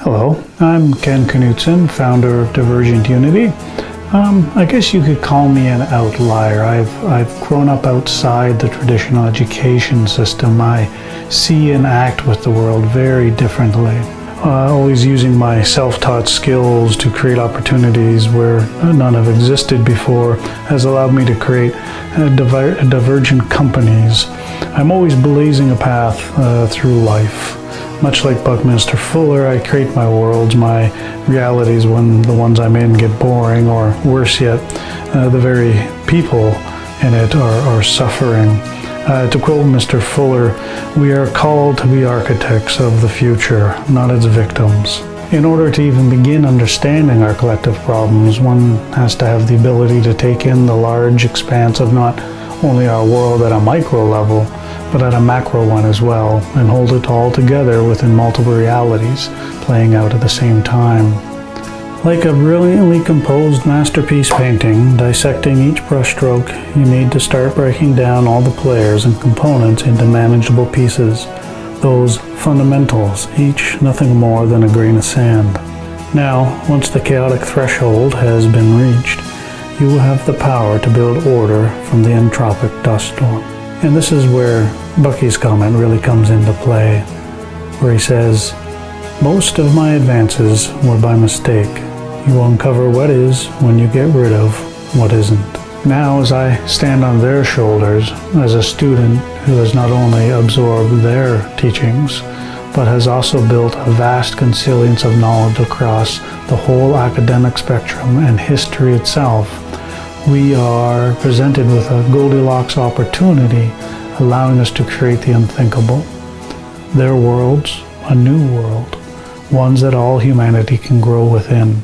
Hello, I'm Ken Knutson, founder of Divergent Unity. I guess you could call me an outlier. I've grown up outside the traditional education system. I see and act with the world very differently. Always using my self-taught skills to create opportunities where none have existed before has allowed me to create divergent companies. I'm always blazing a path through life. Much like Buckminster Fuller, I create my worlds, my realities when the ones I'm in get boring, or worse yet, the very people in it are suffering. To quote Mr. Fuller, we are called to be architects of the future, not its victims. In order to even begin understanding our collective problems, one has to have the ability to take in the large expanse of not only our world at a micro level, but at a macro one as well, and hold it all together within multiple realities, playing out at the same time. Like a brilliantly composed masterpiece painting, dissecting each brushstroke, you need to start breaking down all the players and components into manageable pieces, those fundamentals, each nothing more than a grain of sand. Now, once the chaotic threshold has been reached, you will have the power to build order from the entropic dust storm. And this is where Bucky's comment really comes into play, where he says, "Most of my advances were by mistake. You will uncover what is when you get rid of what isn't." Now, as I stand on their shoulders as a student who has not only absorbed their teachings, but has also built a vast consilience of knowledge across the whole academic spectrum and history itself, we are presented with a Goldilocks opportunity, allowing us to create the unthinkable. Their worlds, a new world, ones that all humanity can grow within.